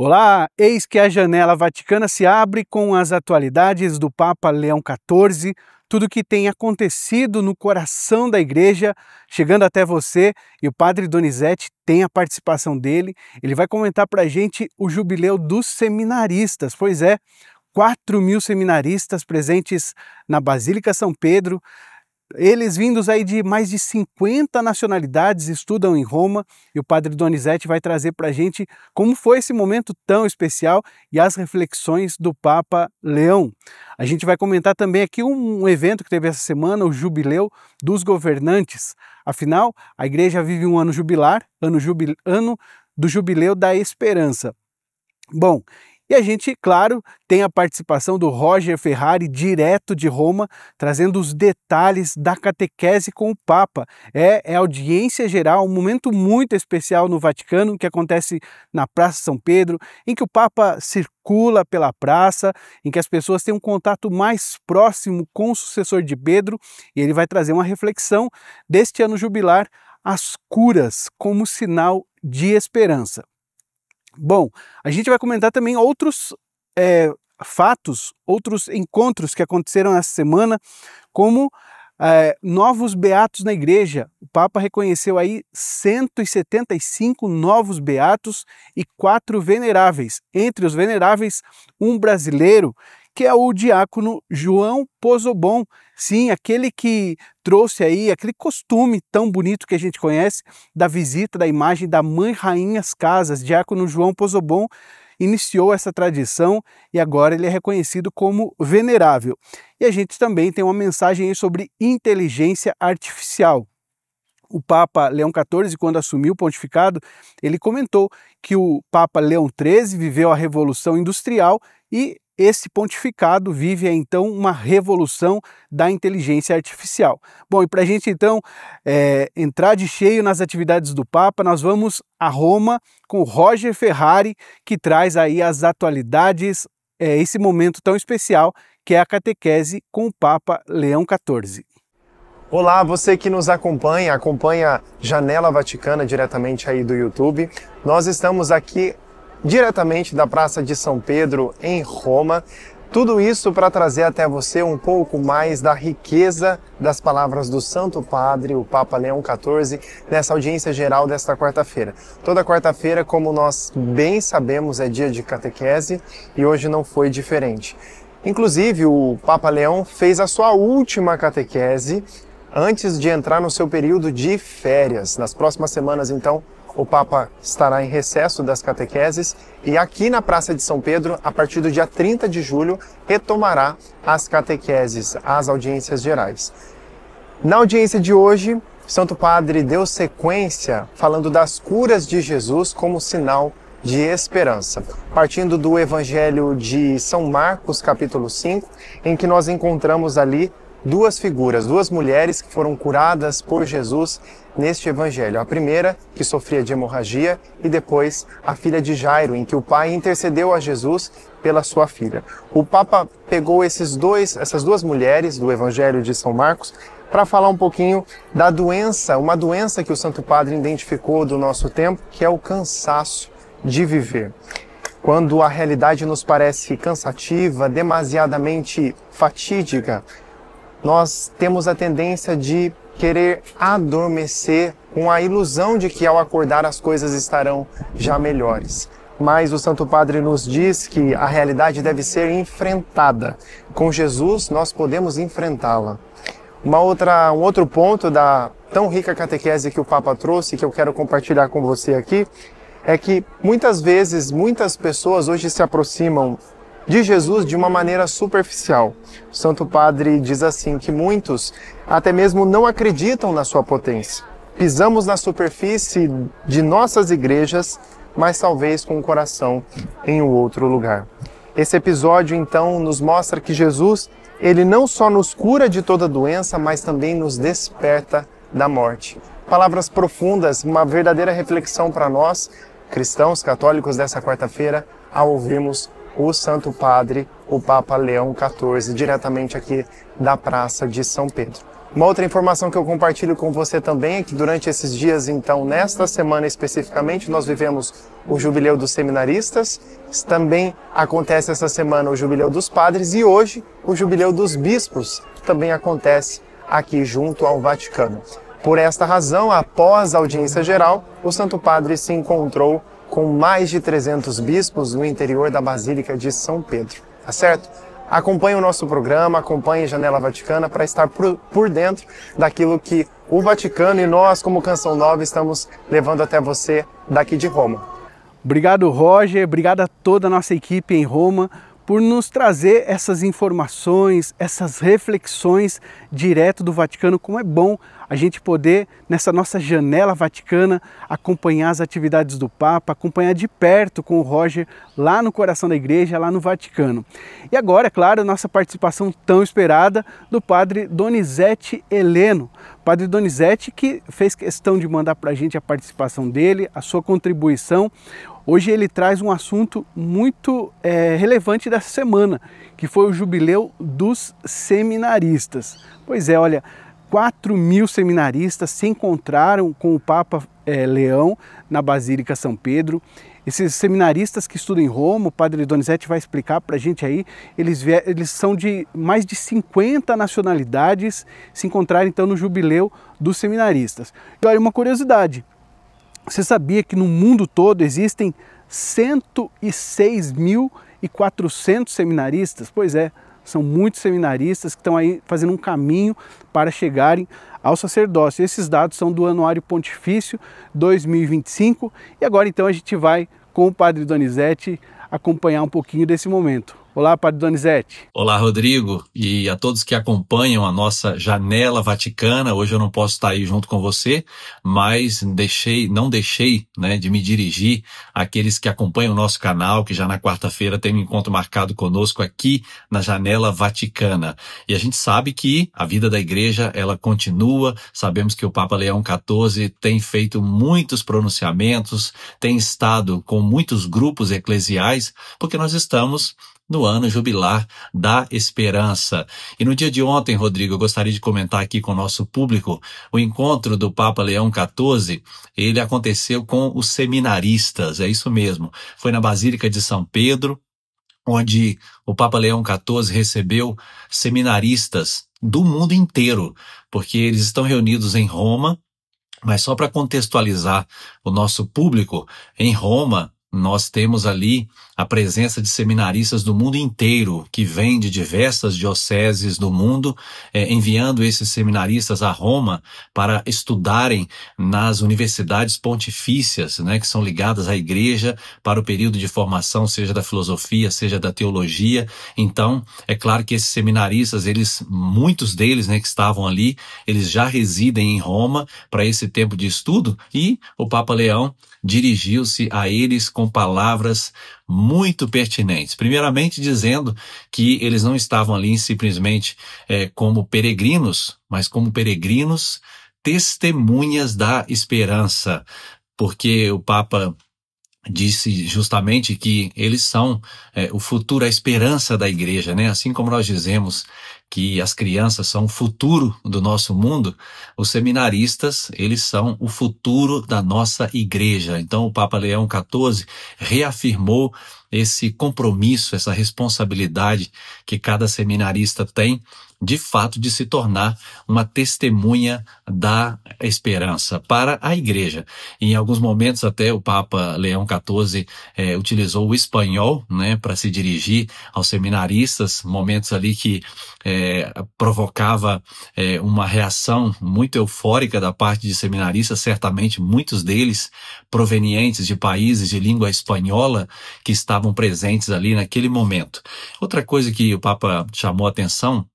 Olá, eis que a janela vaticana se abre com as atualidades do Papa Leão XIV, tudo o que tem acontecido no coração da igreja, chegando até você, e o Padre Donizete tem a participação dele. Ele vai comentar para a gente o jubileu dos seminaristas, pois é, 4.000 seminaristas presentes na Basílica São Pedro. Eles vindos aí de mais de 50 nacionalidades, estudam em Roma, e o Padre Donizete vai trazer para a gente como foi esse momento tão especial e as reflexões do Papa Leão. A gente vai comentar também aqui um evento que teve essa semana, o Jubileu dos Governantes. Afinal, a Igreja vive um ano jubilar, ano do Jubileu da Esperança. Bom, e a gente, claro, tem a participação do Roger Ferrari, direto de Roma, trazendo os detalhes da catequese com o Papa. É audiência geral, um momento muito especial no Vaticano, que acontece na Praça São Pedro, em que o Papa circula pela praça, em que as pessoas têm um contato mais próximo com o sucessor de Pedro, e ele vai trazer uma reflexão deste ano jubilar, as curas como sinal de esperança. Bom, a gente vai comentar também outros fatos, outros encontros que aconteceram essa semana, como novos beatos na igreja. O Papa reconheceu aí 175 novos beatos e 4 veneráveis. Entre os veneráveis, um brasileiro, que é o diácono João Pozobon. Sim, aquele que trouxe aí aquele costume tão bonito que a gente conhece da visita da imagem da Mãe Rainha às casas. Diácono João Pozobon iniciou essa tradição e agora ele é reconhecido como venerável. E a gente também tem uma mensagem aí sobre inteligência artificial. O Papa Leão XIV, quando assumiu o pontificado, ele comentou que o Papa Leão XIII viveu a Revolução Industrial e esse pontificado vive então uma revolução da inteligência artificial. Bom, e para a gente então entrar de cheio nas atividades do Papa, nós vamos a Roma com o Roger Ferrari, que traz aí as atualidades, esse momento tão especial que é a catequese com o Papa Leão XIV. Olá, você que nos acompanha Janela Vaticana diretamente aí do YouTube. Nós estamos aqui diretamente da Praça de São Pedro, em Roma. Tudo isso para trazer até você um pouco mais da riqueza das palavras do Santo Padre, o Papa Leão XIV, nessa audiência geral desta quarta-feira. Toda quarta-feira, como nós bem sabemos, é dia de catequese e hoje não foi diferente. Inclusive, o Papa Leão fez a sua última catequese antes de entrar no seu período de férias. Nas próximas semanas, então, o Papa estará em recesso das catequeses e aqui na Praça de São Pedro, a partir do dia 30 de julho, retomará as catequeses, as audiências gerais. Na audiência de hoje, Santo Padre deu sequência falando das curas de Jesus como sinal de esperança, partindo do Evangelho de São Marcos, capítulo 5, em que nós encontramos ali duas figuras, duas mulheres que foram curadas por Jesus neste evangelho. A primeira, que sofria de hemorragia, e depois a filha de Jairo, em que o pai intercedeu a Jesus pela sua filha. O Papa pegou essas duas mulheres do evangelho de São Marcos para falar um pouquinho da doença, uma doença que o Santo Padre identificou do nosso tempo, que é o cansaço de viver. Quando a realidade nos parece cansativa, demasiadamente fatídica, nós temos a tendência de querer adormecer com a ilusão de que ao acordar as coisas estarão já melhores. Mas o Santo Padre nos diz que a realidade deve ser enfrentada. Com Jesus nós podemos enfrentá-la. Um outro ponto da tão rica catequese que o Papa trouxe, que eu quero compartilhar com você aqui, é que muitas vezes, muitas pessoas hoje se aproximam de Jesus de uma maneira superficial. O Santo Padre diz assim que muitos até mesmo não acreditam na sua potência. Pisamos na superfície de nossas igrejas, mas talvez com o coração em um outro lugar. Esse episódio então nos mostra que Jesus, ele não só nos cura de toda doença, mas também nos desperta da morte. Palavras profundas, uma verdadeira reflexão para nós, cristãos católicos dessa quarta-feira, ao ouvirmos o Santo Padre, o Papa Leão XIV, diretamente aqui da Praça de São Pedro. Uma outra informação que eu compartilho com você também é que durante esses dias, então, nesta semana especificamente, nós vivemos o Jubileu dos Seminaristas, também acontece essa semana o Jubileu dos Padres e hoje o Jubileu dos Bispos também acontece aqui junto ao Vaticano. Por esta razão, após a audiência geral, o Santo Padre se encontrou com mais de 300 bispos no interior da Basílica de São Pedro, tá certo? Acompanhe o nosso programa, acompanhe Janela Vaticana para estar por dentro daquilo que o Vaticano e nós, como Canção Nova, estamos levando até você daqui de Roma. Obrigado, Roger, obrigado a toda a nossa equipe em Roma por nos trazer essas informações, essas reflexões direto do Vaticano. Como é bom a gente poder, nessa nossa janela vaticana, acompanhar as atividades do Papa, acompanhar de perto com o Roger lá no coração da igreja, lá no Vaticano. E agora, é claro, a nossa participação tão esperada do Padre Donizete Heleno. Padre Donizete que fez questão de mandar para a gente a participação dele, a sua contribuição. Hoje ele traz um assunto muito relevante dessa semana, que foi o Jubileu dos Seminaristas. Pois é, olha, 4.000 seminaristas se encontraram com o Papa Leão na Basílica São Pedro. Esses seminaristas que estudam em Roma, o Padre Donizete vai explicar para a gente aí, eles são de mais de 50 nacionalidades, se encontraram então no Jubileu dos Seminaristas. E olha, uma curiosidade, você sabia que no mundo todo existem 106.400 seminaristas? Pois é, são muitos seminaristas que estão aí fazendo um caminho para chegarem ao sacerdócio. Esses dados são do Anuário Pontifício 2025 e agora então a gente vai com o Padre Donizete acompanhar um pouquinho desse momento. Olá, Padre Donizete. Olá, Rodrigo, e a todos que acompanham a nossa Janela Vaticana. Hoje eu não posso estar aí junto com você, mas não deixei de me dirigir àqueles que acompanham o nosso canal, que já na quarta-feira tem um encontro marcado conosco aqui na Janela Vaticana. E a gente sabe que a vida da igreja, ela continua, sabemos que o Papa Leão XIV tem feito muitos pronunciamentos, tem estado com muitos grupos eclesiais, porque nós estamos no ano jubilar da esperança. E no dia de ontem, Rodrigo, eu gostaria de comentar aqui com o nosso público, o encontro do Papa Leão XIV, ele aconteceu com os seminaristas, é isso mesmo. Foi na Basílica de São Pedro, onde o Papa Leão XIV recebeu seminaristas do mundo inteiro, porque eles estão reunidos em Roma, mas só para contextualizar o nosso público, em Roma, nós temos ali a presença de seminaristas do mundo inteiro, que vêm de diversas dioceses do mundo, enviando esses seminaristas a Roma para estudarem nas universidades pontifícias, que são ligadas à igreja, para o período de formação, seja da filosofia, seja da teologia. Então, é claro que esses seminaristas, muitos deles que estavam ali, eles já residem em Roma para esse tempo de estudo, e o Papa Leão dirigiu-se a eles com palavras muito pertinentes. Primeiramente dizendo que eles não estavam ali simplesmente como peregrinos, mas como peregrinos testemunhas da esperança, porque o Papa disse justamente que eles são o futuro, a esperança da igreja, Assim como nós dizemos que as crianças são o futuro do nosso mundo, os seminaristas, eles são o futuro da nossa igreja. Então o Papa Leão XIV reafirmou esse compromisso, essa responsabilidade que cada seminarista tem, de fato, de se tornar uma testemunha da esperança para a igreja. E em alguns momentos até o Papa Leão XIV utilizou o espanhol, para se dirigir aos seminaristas, momentos ali que provocava uma reação muito eufórica da parte de seminaristas, certamente muitos deles provenientes de países de língua espanhola que estavam presentes ali naquele momento. Outra coisa que o Papa chamou a atenção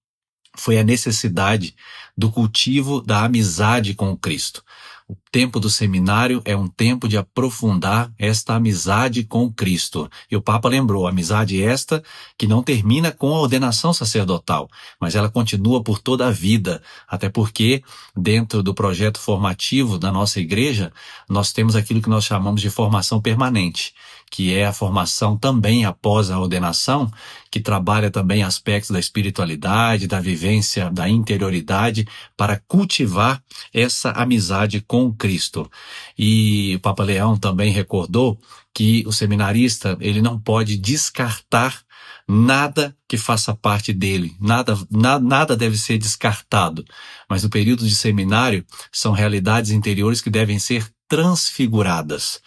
foi a necessidade do cultivo da amizade com o Cristo. O tempo do seminário é um tempo de aprofundar esta amizade com o Cristo. E o Papa lembrou, amizade esta que não termina com a ordenação sacerdotal, mas ela continua por toda a vida, até porque dentro do projeto formativo da nossa igreja, nós temos aquilo que nós chamamos de formação permanente, que é a formação também após a ordenação, que trabalha também aspectos da espiritualidade, da vivência, da interioridade, para cultivar essa amizade com Cristo. E o Papa Leão também recordou que o seminarista, ele não pode descartar nada que faça parte dele, nada deve ser descartado, mas no período de seminário são realidades interiores que devem ser transfiguradas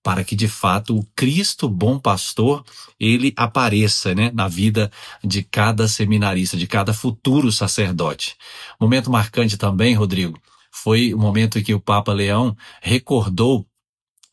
para que de fato o Cristo bom pastor, ele apareça, né, na vida de cada seminarista, de cada futuro sacerdote. Momento marcante também, Rodrigo, foi o momento em que o Papa Leão recordou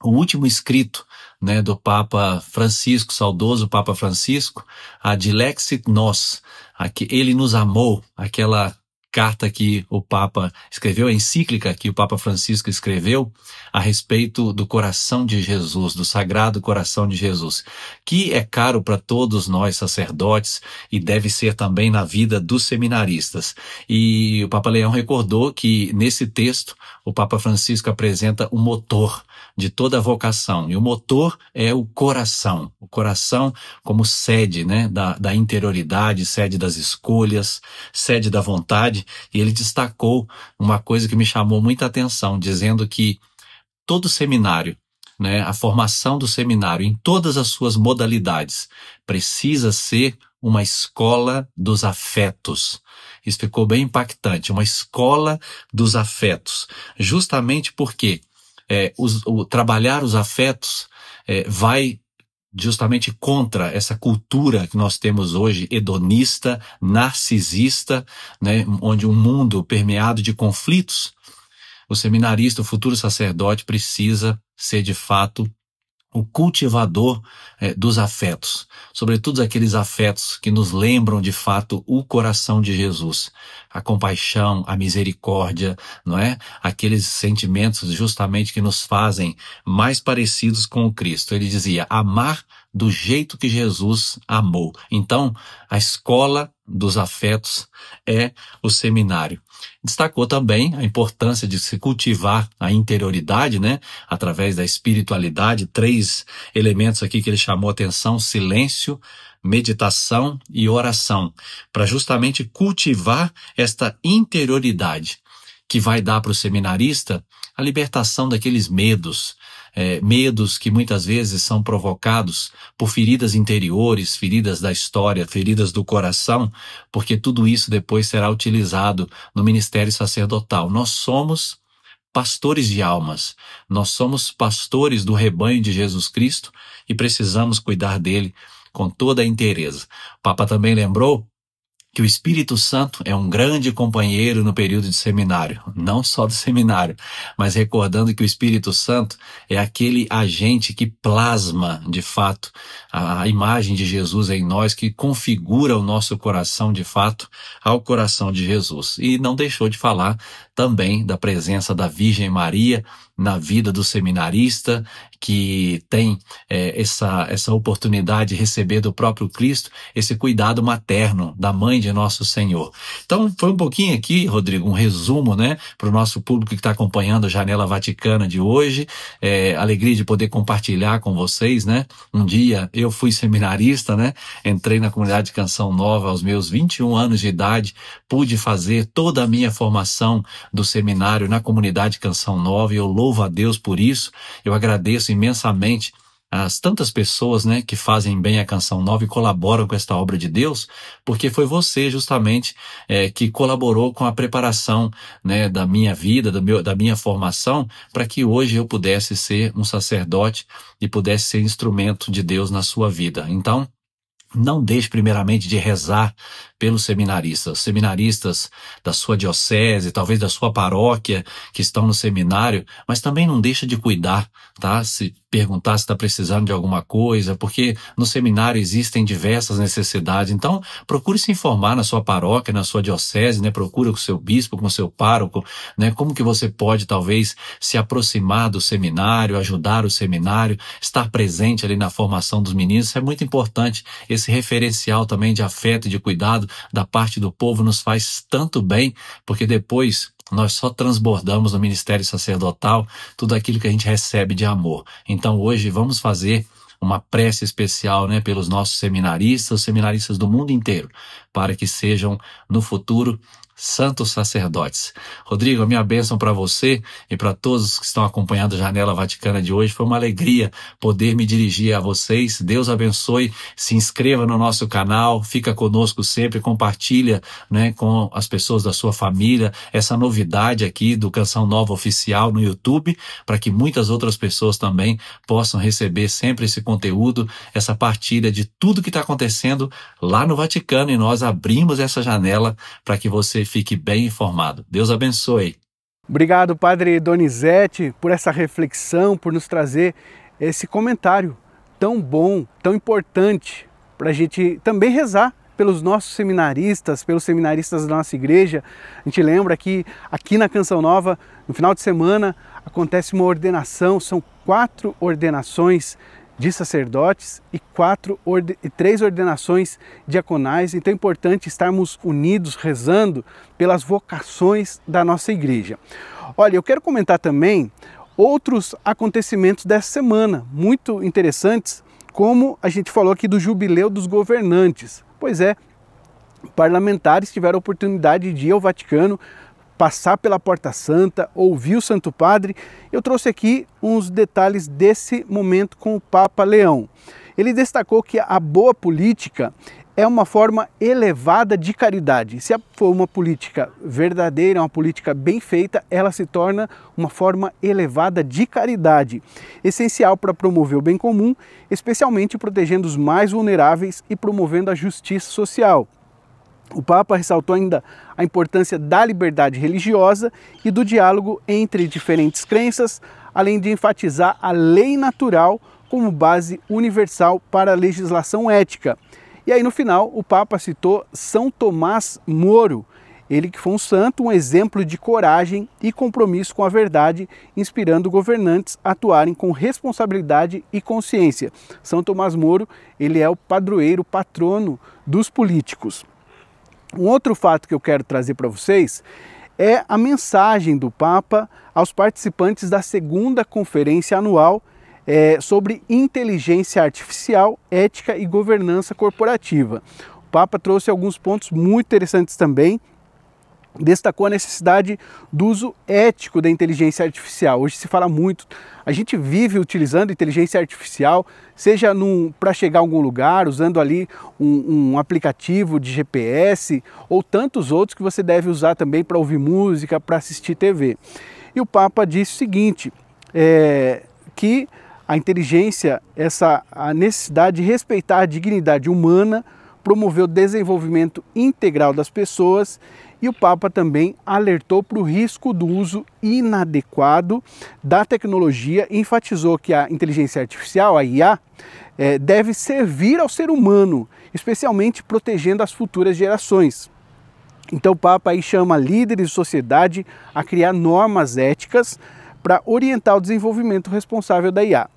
o último escrito, né, do Papa Francisco, saudoso Papa Francisco, a Dilexit Nos, a que ele nos amou, aquela carta que o Papa escreveu, a encíclica que o Papa Francisco escreveu a respeito do coração de Jesus, do Sagrado Coração de Jesus, que é caro para todos nós sacerdotes e deve ser também na vida dos seminaristas. E o Papa Leão recordou que nesse texto o Papa Francisco apresenta o motor de toda a vocação, e o motor é o coração como sede, né, da interioridade, sede das escolhas, sede da vontade. E ele destacou uma coisa que me chamou muita atenção, dizendo que todo seminário, né, a formação do seminário em todas as suas modalidades precisa ser uma escola dos afetos. Isso ficou bem impactante, uma escola dos afetos, justamente porque trabalhar os afetos vai justamente contra essa cultura que nós temos hoje, hedonista, narcisista, né, onde um mundo permeado de conflitos. O seminarista, o futuro sacerdote, precisa ser de fato o cultivador dos afetos, sobretudo aqueles afetos que nos lembram de fato o coração de Jesus, a compaixão, a misericórdia, não é? Aqueles sentimentos justamente que nos fazem mais parecidos com o Cristo. Ele dizia, amar do jeito que Jesus amou. Então, a escola dos afetos é o seminário. Destacou também a importância de se cultivar a interioridade, né, através da espiritualidade, 3 elementos aqui que ele chamou a atenção: silêncio, meditação e oração, para justamente cultivar esta interioridade que vai dar para o seminarista a libertação daqueles medos, medos que muitas vezes são provocados por feridas interiores, feridas da história, feridas do coração, porque tudo isso depois será utilizado no ministério sacerdotal. Nós somos pastores de almas, nós somos pastores do rebanho de Jesus Cristo e precisamos cuidar dele com toda a inteireza. O Papa também lembrou que o Espírito Santo é um grande companheiro no período de seminário, não só do seminário, mas recordando que o Espírito Santo é aquele agente que plasma, de fato, a imagem de Jesus em nós, que configura o nosso coração, de fato, ao coração de Jesus. E não deixou de falar também da presença da Virgem Maria na vida do seminarista, que tem essa oportunidade de receber do próprio Cristo esse cuidado materno da mãe de nosso Senhor. Então, foi um pouquinho aqui, Rodrigo, um resumo, né, para o nosso público que está acompanhando a Janela Vaticana de hoje. Alegria de poder compartilhar com vocês, né? Um dia eu fui seminarista, né? Entrei na comunidade de Canção Nova aos meus 21 anos de idade, pude fazer toda a minha formação do seminário na comunidade Canção Nova, e eu louvo a Deus por isso. Eu agradeço imensamente as tantas pessoas, né, que fazem bem a Canção Nova e colaboram com esta obra de Deus, porque foi você justamente que colaborou com a preparação, né, da minha vida, da minha formação, para que hoje eu pudesse ser um sacerdote e pudesse ser instrumento de Deus na sua vida. Então, não deixe primeiramente de rezar pelos seminaristas, seminaristas da sua diocese, talvez da sua paróquia, que estão no seminário, mas também não deixa de cuidar, tá? Se perguntar se está precisando de alguma coisa, porque no seminário existem diversas necessidades. Então, procure se informar na sua paróquia, na sua diocese, né? Procure com o seu bispo, com o seu pároco, né? Como que você pode, talvez, se aproximar do seminário, ajudar o seminário, estar presente ali na formação dos meninos. Isso é muito importante. Esse referencial também de afeto e de cuidado da parte do povo nos faz tanto bem, porque depois nós só transbordamos no ministério sacerdotal tudo aquilo que a gente recebe de amor. Então hoje vamos fazer uma prece especial, né, pelos nossos seminaristas, os seminaristas do mundo inteiro, para que sejam no futuro santos sacerdotes. Rodrigo, a minha bênção para você e para todos que estão acompanhando a Janela Vaticana de hoje. Foi uma alegria poder me dirigir a vocês. Deus abençoe. Se inscreva no nosso canal, fica conosco sempre, compartilha, né, com as pessoas da sua família essa novidade aqui do Canção Nova Oficial no YouTube, para que muitas outras pessoas também possam receber sempre esse conteúdo, essa partilha de tudo que está acontecendo lá no Vaticano, e nós abrimos essa janela para que você fique bem informado. Deus abençoe. Obrigado, Padre Donizete, por essa reflexão, por nos trazer esse comentário tão bom, tão importante, para a gente também rezar pelos nossos seminaristas, pelos seminaristas da nossa igreja. A gente lembra que aqui na Canção Nova, no final de semana, acontece uma ordenação, são 4 ordenações de sacerdotes e 3 ordenações diaconais. Então é importante estarmos unidos, rezando pelas vocações da nossa igreja. Olha, eu quero comentar também outros acontecimentos dessa semana, muito interessantes, como a gente falou aqui do Jubileu dos Governantes. Pois é, parlamentares tiveram a oportunidade de ir ao Vaticano, passar pela Porta Santa, ouvir o Santo Padre. Eu trouxe aqui uns detalhes desse momento com o Papa Leão. Ele destacou que a boa política é uma forma elevada de caridade. Se for uma política verdadeira, uma política bem feita, ela se torna uma forma elevada de caridade, essencial para promover o bem comum, especialmente protegendo os mais vulneráveis e promovendo a justiça social. O Papa ressaltou ainda a importância da liberdade religiosa e do diálogo entre diferentes crenças, além de enfatizar a lei natural como base universal para a legislação ética. E aí no final o Papa citou São Tomás Moro, ele que foi um santo, um exemplo de coragem e compromisso com a verdade, inspirando governantes a atuarem com responsabilidade e consciência. São Tomás Moro, ele é o padroeiro, patrono dos políticos. Um outro fato que eu quero trazer para vocês é a mensagem do Papa aos participantes da 2ª conferência anual sobre inteligência artificial, ética e governança corporativa. O Papa trouxe alguns pontos muito interessantes também, destacou a necessidade do uso ético da inteligência artificial. Hoje se fala muito, a gente vive utilizando inteligência artificial, seja para chegar a algum lugar, usando ali um aplicativo de GPS, ou tantos outros que você deve usar também para ouvir música, para assistir TV. E o disse o seguinte, que a inteligência, a necessidade de respeitar a dignidade humana, promover o desenvolvimento integral das pessoas. E o Papa também alertou para o risco do uso inadequado da tecnologia e enfatizou que a inteligência artificial, a IA, deve servir ao ser humano, especialmente protegendo as futuras gerações. Então o Papa aí chama líderes de sociedade a criar normas éticas para orientar o desenvolvimento responsável da IA.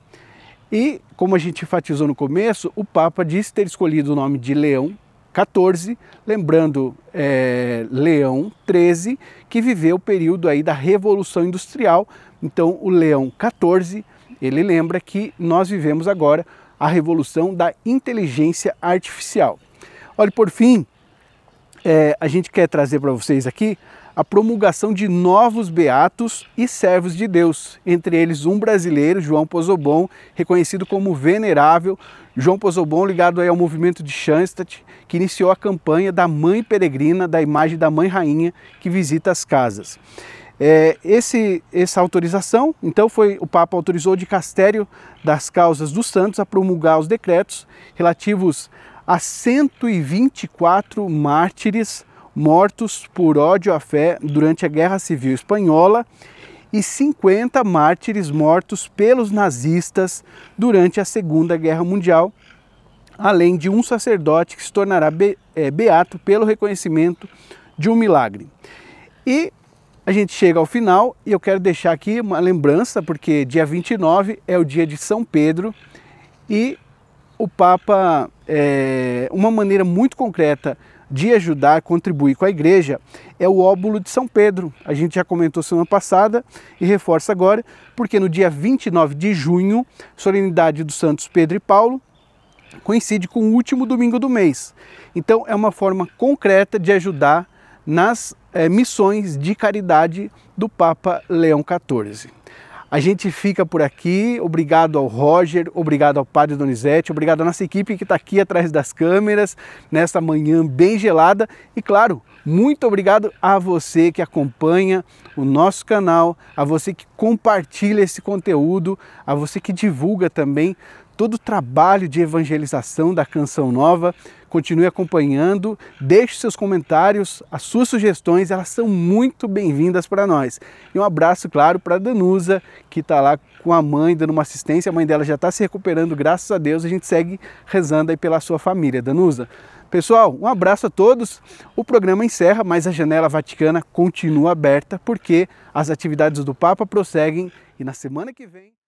E, como a gente enfatizou no começo, o Papa disse ter escolhido o nome de Leão XIV, lembrando Leão XIII, que viveu o período aí da Revolução Industrial. Então o Leão XIV, ele lembra que nós vivemos agora a revolução da inteligência artificial. Olha, por fim, a gente quer trazer para vocês aqui a promulgação de novos beatos e servos de Deus, entre eles um brasileiro, João Pozobon, reconhecido como venerável. João Pozobon, ligado aí ao movimento de Schanstatt, que iniciou a campanha da Mãe Peregrina, da imagem da Mãe Rainha, que visita as casas. Essa autorização, então, o Papa autorizou o Dicastério das Causas dos Santos a promulgar os decretos relativos a 124 mártires mortos por ódio à fé durante a Guerra Civil Espanhola e 50 mártires mortos pelos nazistas durante a Segunda Guerra Mundial, além de um sacerdote que se tornará beato pelo reconhecimento de um milagre. E a gente chega ao final e eu quero deixar aqui uma lembrança, porque dia 29 é o dia de São Pedro e o Papa, uma maneira muito concreta de ajudar, contribuir com a igreja, é o óbolo de São Pedro. A gente já comentou semana passada e reforça agora, porque no dia 29 de junho, solenidade dos santos Pedro e Paulo, coincide com o último domingo do mês. Então é uma forma concreta de ajudar nas missões de caridade do Papa Leão XIV. A gente fica por aqui, obrigado ao Roger, obrigado ao Padre Donizete, obrigado à nossa equipe que está aqui atrás das câmeras, nessa manhã bem gelada e claro, muito obrigado a você que acompanha o nosso canal, a você que compartilha esse conteúdo, a você que divulga também todo o trabalho de evangelização da Canção Nova. Continue acompanhando, deixe seus comentários, as suas sugestões, elas são muito bem-vindas para nós. E um abraço, claro, para a Danusa, que está lá com a mãe, dando uma assistência. A mãe dela já está se recuperando, graças a Deus. A gente segue rezando aí pela sua família, Danusa. Pessoal, um abraço a todos. O programa encerra, mas a Janela Vaticana continua aberta, porque as atividades do Papa prosseguem e na semana que vem...